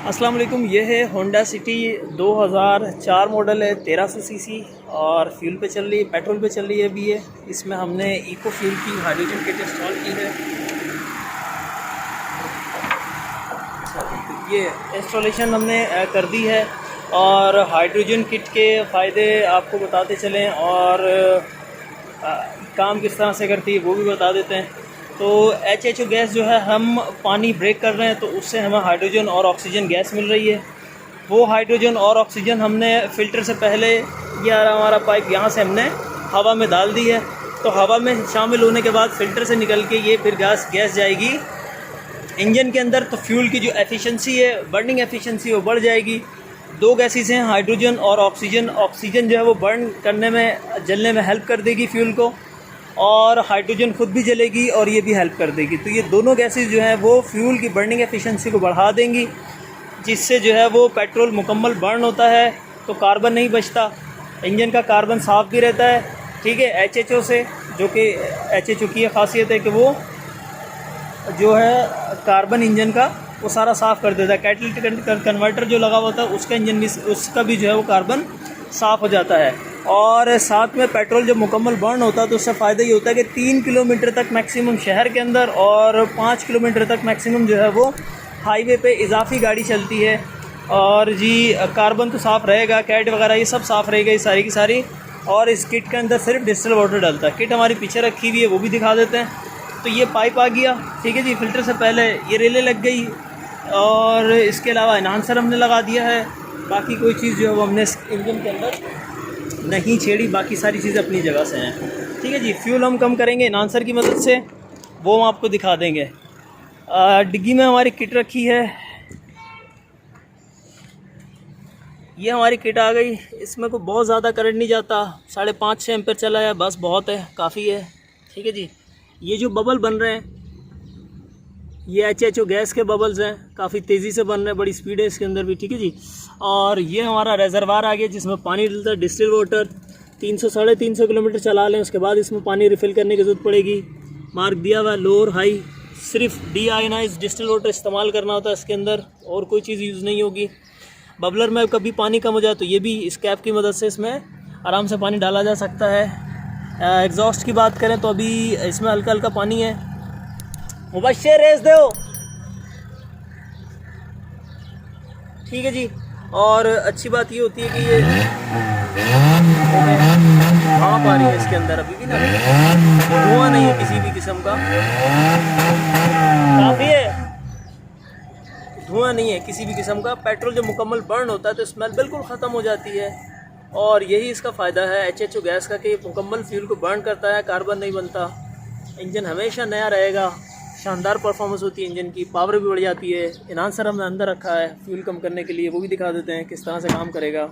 अस्सलाम वालेकुम। ये है होंडा सिटी 2004 मॉडल है, 1300 सीसी और फ्यूल पे चल रही है, पेट्रोल पे चल रही है अभी ये। इसमें हमने इको फ्यूल की हाइड्रोजन किट इंस्टॉल की है। ये इंस्टॉलेशन हमने कर दी है और हाइड्रोजन किट के फ़ायदे आपको बताते चलें और काम किस तरह से करती है वो भी बता देते हैं। तो HHO गैस जो है, हम पानी ब्रेक कर रहे हैं तो उससे हमें हाइड्रोजन और ऑक्सीजन गैस मिल रही है। वो हाइड्रोजन और ऑक्सीजन हमने फ़िल्टर से पहले, ये हमारा पाइप यहाँ से हमने हवा में डाल दी है। तो हवा में शामिल होने के बाद फ़िल्टर से निकल के ये फिर गैस जाएगी इंजन के अंदर। तो फ्यूल की जो एफिशिएंसी है, बर्निंग एफिशिएंसी, वो बढ़ जाएगी। दो गैसेस हैं, हाइड्रोजन और ऑक्सीजन। ऑक्सीजन जो है वो बर्न करने में, जलने में हेल्प कर देगी फ्यूल को, और हाइड्रोजन खुद भी जलेगी और ये भी हेल्प कर देगी। तो ये दोनों गैसेस जो हैं वो फ्यूल की बर्निंग एफिशिएंसी को बढ़ा देंगी, जिससे जो है वो पेट्रोल मुकम्मल बर्न होता है तो कार्बन नहीं बचता, इंजन का कार्बन साफ़ भी रहता है। ठीक है, HHO से, जो कि HHO की खासियत है कि वो जो है कार्बन इंजन का वो सारा साफ़ कर देता है। कैटलिटिक कन्वर्टर जो लगा हुआ था उसका इंजन भी, उसका भी जो है वो कार्बन साफ़ हो जाता है। और साथ में पेट्रोल जब मुकम्मल बर्न होता है तो उससे फ़ायदा ये होता है कि 3 किलोमीटर तक मैक्सिमम शहर के अंदर और 5 किलोमीटर तक मैक्सिमम जो है वो हाईवे पे इजाफी गाड़ी चलती है। और जी कार्बन तो साफ़ रहेगा, कैट वगैरह ये सब साफ़ रहेगा, ये सारी की सारी। और इस किट के अंदर सिर्फ डिस्टिल वाटर डलता है। किट हमारी पीछे रखी हुई है, वो भी दिखा देते हैं। तो ये पाइप आ गया, ठीक है जी। फ़िल्टर से पहले ये रेलें लग गई और इसके अलावा एनहांसर हमने लगा दिया है। बाकी कोई चीज़ जो है वो हमने इंजन के अंदर नहीं छेड़ी, बाकी सारी चीज़ें अपनी जगह से हैं। ठीक है जी। फ्यूल हम कम करेंगे एनहांसर की मदद से, वो हम आपको दिखा देंगे। डिग्गी में हमारी किट रखी है, ये हमारी किट आ गई। इसमें कोई बहुत ज़्यादा करंट नहीं जाता, 5.5-6 एम्पेयर चला है, बस बहुत है, काफ़ी है। ठीक है जी। ये जो बबल बन रहे हैं ये HHO गैस के बबल्स हैं, काफ़ी तेज़ी से बन रहे हैं, बड़ी स्पीड है इसके अंदर भी। ठीक है जी। और ये हमारा रेजरवार आ गया जिसमें पानी डलता है, डिस्टिल वाटर। 300-350 किलोमीटर चला लें उसके बाद इसमें पानी रिफ़िल करने की ज़रूरत पड़ेगी। मार्क दिया हुआ है लो और हाई, सिर्फ डीआयोनाइज्ड डिस्टिल वाटर इस्तेमाल करना होता है इसके अंदर, और कोई चीज़ यूज़ नहीं होगी। बबलर में कभी पानी कम हो जाए तो ये भी इस कैप की मदद से इसमें आराम से पानी डाला जा सकता है। एग्जॉस्ट की बात करें तो अभी इसमें हल्का हल्का पानी है। मुबश्शिर रेस दो। ठीक है जी। और अच्छी बात ये होती है कि ये भाप आ रही है इसके अंदर, अभी भी ना धुआं नहीं है किसी भी किस्म का, काफ़ी है, धुआं नहीं है किसी भी किस्म का। पेट्रोल जब मुकम्मल बर्न होता है तो स्मेल बिल्कुल ख़त्म हो जाती है, और यही इसका फ़ायदा है HHO गैस का कि ये मुकम्मल फ्यूल को बर्न करता है, कार्बन नहीं बनता, इंजन हमेशा नया रहेगा, शानदार परफॉर्मेंस होती है इंजन की, पावर भी बढ़ जाती है। एनहांसर हमने अंदर रखा है फ्यूल कम करने के लिए, वो भी दिखा देते हैं किस तरह से काम करेगा।